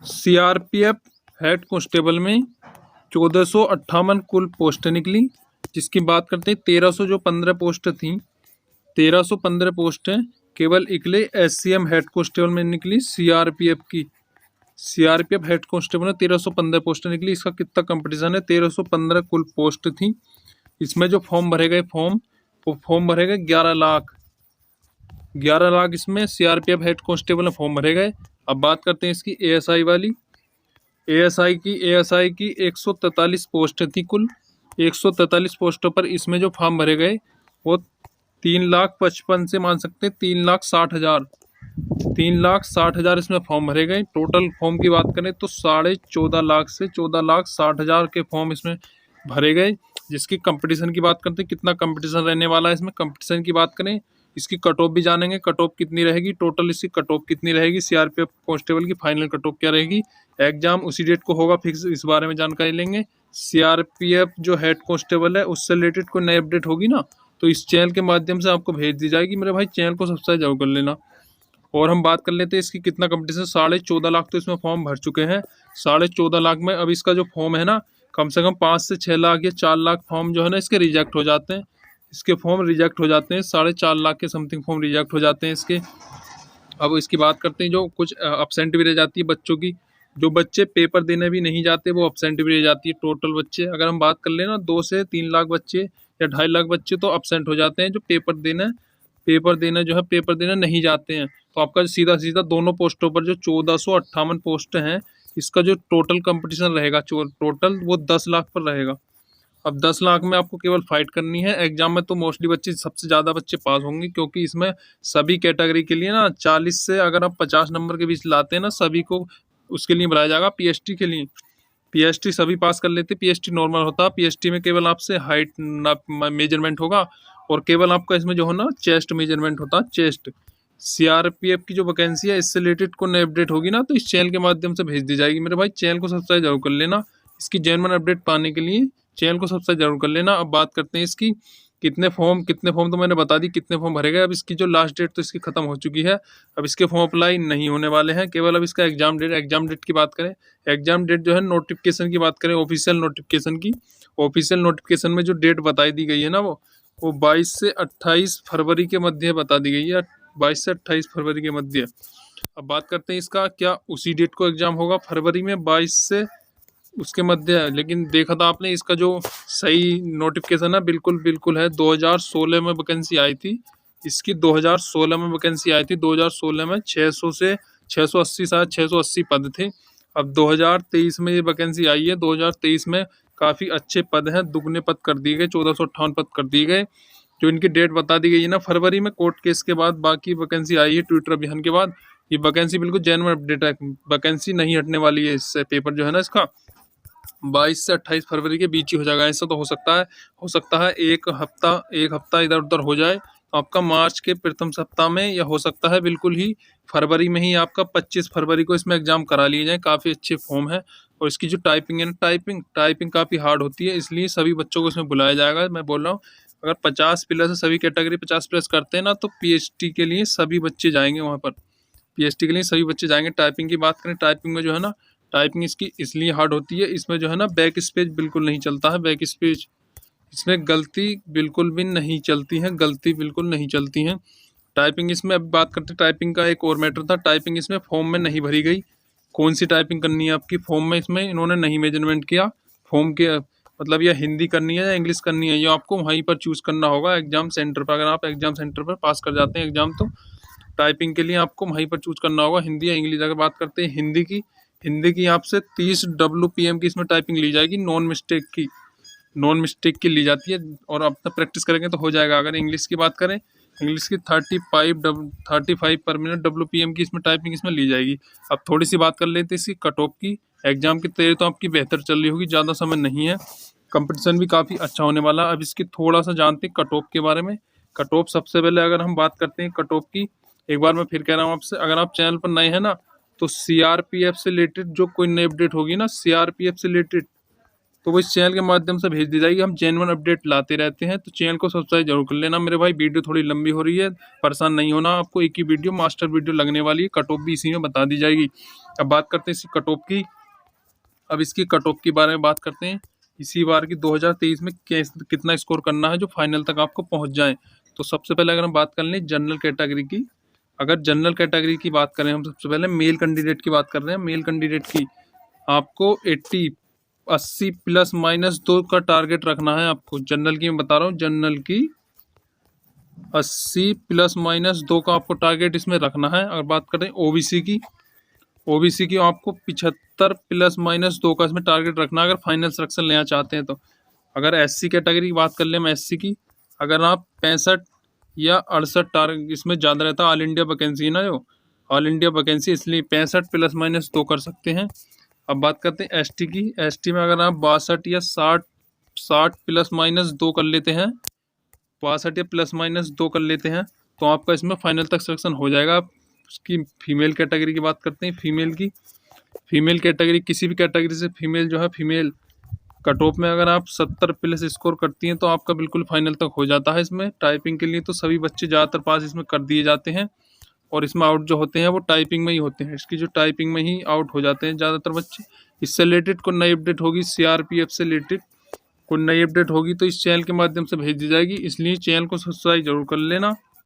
CRPF head constable में 1458 कुल post निकली, जिसकी बात करते हैं 1300 जो 15 पोस्ट थी, 1315 पोस्ट केवल इकले एससीएम हेड कांस्टेबल में निकली। सीआरपीएफ हेड कांस्टेबल में 1315 पोस्ट निकली। इसका कितना कंपटीशन है? 1315 कुल पोस्ट थी। इसमें जो फॉर्म भरे गए वो फॉर्म भरे गए 11 लाख इसमें सीआरपीएफ हेड कांस्टेबल में फॉर्म भरे गए। अब बात करते हैं इसकी एएसआई वाली। एएसआई की 143 पोस्ट थी कुल। 143 पोस्टों पर इसमें जो फॉर्म भरे गए वो 3,55,000 से मान सकते हैं 3,60,000 3,60,000 इसमें फॉर्म भरे गए। टोटल फॉर्म की बात करें तो 14.5 लाख से 14,60,000 के फॉर्म इसमें भरे गए। जिसकी कंपटीशन की बात करते हैं, कितना कंपटीशन रहने वाला है इसमें। कंपटीशन की बात करें, इसकी कट ऑफ भी जानेंगे, कट ऑफ कितनी रहेगी, टोटल इसकी कट ऑफ कितनी रहेगी, सीआरपीएफ कांस्टेबल की फाइनल कट ऑफ क्या रहेगी। एग्जाम उसी डेट को होगा फिक्स, इस बारे में जानकारी लेंगे। सीआरपीएफ जो हेड कांस्टेबल है उससे रिलेटेड कोई नई अपडेट होगी ना, तो इस चैनल के माध्यम से आपको भेज दी जाएगी। मेरे भाई चैनल को सब्सक्राइब जरूर कर लेना। और हम बात कर लेते हैं इसकी कितना कंपटीशन। 14.5 लाख तो इसमें फॉर्म भर चुके हैं। 14.5 लाख में अब इसका जो फॉर्म है ना, कम से कम 5 से 6 लाख या 4 लाख फॉर्म जो है ना इसके रिजेक्ट हो जाते हैं। इसके फॉर्म रिजेक्ट हो जाते हैं, 4.5 लाख के समथिंग फॉर्म रिजेक्ट हो जाते हैं इसके। अब इसकी बात करते हैं, जो कुछ अपसेंट भी रह जाती है बच्चों की, जो बच्चे पेपर देने भी नहीं जाते वो अपसेंट भी रह जाती है। टोटल बच्चे अगर हम बात कर लेना 2 से 3 लाख बच्चे या 2.5 लाख बच्चे तो अपसेंट हो जाते हैं, जो पेपर देना नहीं जाते हैं। तो आपका सीधा सीधा दोनों पोस्टों पर जो 1458 पोस्ट हैं, इसका जो टोटल कंपटीशन रहेगा टोटल वो 10 लाख पर रहेगा। अब 10 लाख में आपको केवल फाइट करनी है। एग्जाम में तो मोस्टली बच्चे, सबसे ज़्यादा बच्चे पास होंगे, क्योंकि इसमें सभी कैटेगरी के लिए ना 40 से अगर आप 50 नंबर के बीच लाते हैं ना, सभी को उसके लिए बुलाया जाएगा। पीएसटी के लिए, पीएसटी सभी पास कर लेते, पीएसटी नॉर्मल होता है। पीएसटी में केवल आपसे हाइट मेजरमेंट होगा और केवल आपका इसमें जो है ना चेस्ट मेजरमेंट होता है, चेस्ट। सीआरपीएफ की जो वैकेंसी है इससे रिलेटेड कोई नई अपडेट होगी ना, तो इस चैनल के माध्यम से भेज दी जाएगी। मेरे भाई चैनल को सब्सक्राइब जरूर कर लेना। इसकी जेन्युइन अपडेट पाने के लिए चैनल को सब्सक्राइब जरूर कर लेना। अब बात करते हैं इसकी कितने फॉर्म तो मैंने बता दी कितने फॉर्म भरे गए। अब इसकी जो लास्ट डेट तो इसकी खत्म हो चुकी है। अब इसके फॉर्म अप्लाई नहीं होने वाले हैं, केवल अब इसका एग्जाम डेट की बात करें। एग्जाम डेट जो है नोटिफिकेशन की बात करें, ऑफिशियल नोटिफिकेशन में जो डेट बताई दी गई है ना, वो 22 से 28 फरवरी के मध्य बता दी गई है। 22 से 28 फरवरी के मध्य। अब बात करते हैं इसका, क्या उसी डेट को एग्जाम होगा फरवरी में 22 से उसके मध्य है। लेकिन देखा था आपने इसका जो सही नोटिफिकेशन है, बिल्कुल है। 2016 में वैकेंसी आई थी इसकी, 2016 में वैकेंसी आई थी। 2016 में 600 से 680, शायद 680 पद थे। अब 2023 में ये वैकेंसी आई है। 2023 में काफ़ी अच्छे पद हैं, दुगने पद कर दिए गए, 1458 पद कर दिए गए। जो इनकी डेट बता दी गई है ना फरवरी में, कोर्ट केस के बाद बाकी वैकेंसी आई है ट्विटर अभियान के बाद। ये वैकेंसी बिल्कुल जेन्युइन अपडेट है, वैकेंसी नहीं हटने वाली है। इससे पेपर जो है ना इसका 22 से 28 फरवरी के बीच ही हो जाएगा। ऐसा तो हो सकता है एक हफ्ता इधर उधर हो जाए, तो आपका मार्च के प्रथम सप्ताह में, या हो सकता है बिल्कुल ही फरवरी में ही आपका 25 फरवरी को इसमें एग्जाम करा लिए जाए। काफ़ी अच्छे फॉर्म है। और इसकी जो टाइपिंग है ना, टाइपिंग काफ़ी हार्ड होती है, इसलिए सभी बच्चों को इसमें बुलाया जाएगा। मैं बोल रहा हूँ अगर 50 प्लस है, सभी कैटेगरी 50 प्लस करते हैं ना, तो पीएचडी के लिए सभी बच्चे जाएंगे वहाँ पर। पीएचडी के लिए सभी बच्चे जाएंगे। टाइपिंग की बात करें, टाइपिंग में जो है ना, टाइपिंग इसकी इसलिए हार्ड होती है, इसमें जो है ना बैक स्पेस बिल्कुल नहीं चलता है। बैक स्पेस इसमें गलती बिल्कुल भी नहीं चलती है। टाइपिंग इसमें, अब बात करते हैं टाइपिंग का, एक और मैटर था। टाइपिंग इसमें फॉर्म में नहीं भरी गई, कौन सी टाइपिंग करनी है आपकी फॉर्म में, इसमें इन्होंने नहीं मेजरमेंट किया। फॉर्म के मतलब या हिंदी करनी है या इंग्लिश करनी है, ये आपको वहीं पर चूज़ करना होगा एग्जाम सेंटर पर। अगर आप एग्जाम सेंटर पर पास कर जाते हैं एग्जाम, तो टाइपिंग के लिए आपको वहीं पर चूज़ करना होगा, हिंदी या इंग्लिश। अगर बात करते हैं हिंदी की आपसे 30 WPM की इसमें टाइपिंग ली जाएगी, नॉन मिस्टेक की ली जाती है, और आप प्रैक्टिस करेंगे तो हो जाएगा। अगर इंग्लिश की बात करें, इंग्लिश की 35 पर मिनट WPM की इसमें टाइपिंग इसमें ली जाएगी। अब थोड़ी सी बात कर लेते हैं इसकी कट ऑफ की। एग्जाम की तैयारी तो आपकी बेहतर चल रही होगी, ज़्यादा समय नहीं है, कंपटीशन भी काफ़ी अच्छा होने वाला। अब इसकी थोड़ा सा जानते हैं कट ऑफ के बारे में। कट ऑफ सबसे पहले अगर हम बात करते हैं कट ऑफ की, एक बार मैं फिर कह रहा हूँ आपसे, अगर आप चैनल पर नए हैं ना, तो सीआरपीएफ से रिलेटेड जो कोई नई अपडेट होगी ना, सीआरपीएफ से रिलेटेड तो वो इस चैनल के माध्यम से भेज दी जाएगी। हम जेन्युइन अपडेट लाते रहते हैं, तो चैनल को सब्सक्राइब जरूर कर लेना मेरे भाई। वीडियो थोड़ी लंबी हो रही है, परेशान नहीं होना, आपको एक ही वीडियो मास्टर वीडियो लगने वाली है, कट ऑफ भी इसी में बता दी जाएगी। अब बात करते हैं इसकी कट ऑफ की। अब इसकी कट ऑफ के बारे में बात करते हैं। इसी बार की 2023 में कितना स्कोर करना है जो फाइनल तक आपको पहुंच जाए। तो सबसे पहले अगर हम बात कर लें जनरल कैटेगरी की, अगर जनरल कैटेगरी की बात करें हम, सबसे पहले मेल कैंडिडेट की बात कर रहे हैं। मेल कैंडिडेट की आपको 80 प्लस माइनस 2 का टारगेट रखना है आपको। जनरल की मैं बता रहा हूँ, जनरल की 80 प्लस माइनस 2 का आपको टारगेट इसमें रखना है। अगर बात करें ओबीसी की आपको 75 प्लस माइनस 2 का इसमें टारगेट रखना है अगर फाइनल सिलेक्शन लेना चाहते हैं तो। अगर एससी कैटेगरी की बात कर लें, मैं एससी की, अगर आप 65 या 68 टारगेट, इसमें ज़्यादा रहता है, ऑल इंडिया वैकेंसी है ना, जो ऑल इंडिया वैकेंसी, इसलिए 65 प्लस माइनस 2 कर सकते हैं। अब बात करते हैं एसटी की। एसटी में अगर आप 62 या 60 प्लस माइनस 2 कर लेते हैं, 62 या प्लस माइनस 2 कर लेते हैं, तो आपका इसमें फाइनल तक सिलेक्शन हो जाएगा। आप उसकी फीमेल कैटेगरी की बात करते हैं। फीमेल कैटेगरी, किसी भी कैटेगरी से फीमेल जो है, फीमेल कट ऑफ में अगर आप 70 प्लस स्कोर करती हैं तो आपका बिल्कुल फाइनल तक हो जाता है। इसमें टाइपिंग के लिए तो सभी बच्चे ज़्यादातर पास इसमें कर दिए जाते हैं, और इसमें आउट जो होते हैं वो टाइपिंग में ही होते हैं। इसकी जो टाइपिंग में ही आउट हो जाते हैं ज़्यादातर बच्चे। इससे रिलेटेड कोई नई अपडेट होगी, सीआरपीएफ से रिलेटेड कोई नई अपडेट होगी तो इस चैनल के माध्यम से भेज दी जाएगी, इसलिए चैनल को सब्सक्राइब जरूर कर लेना।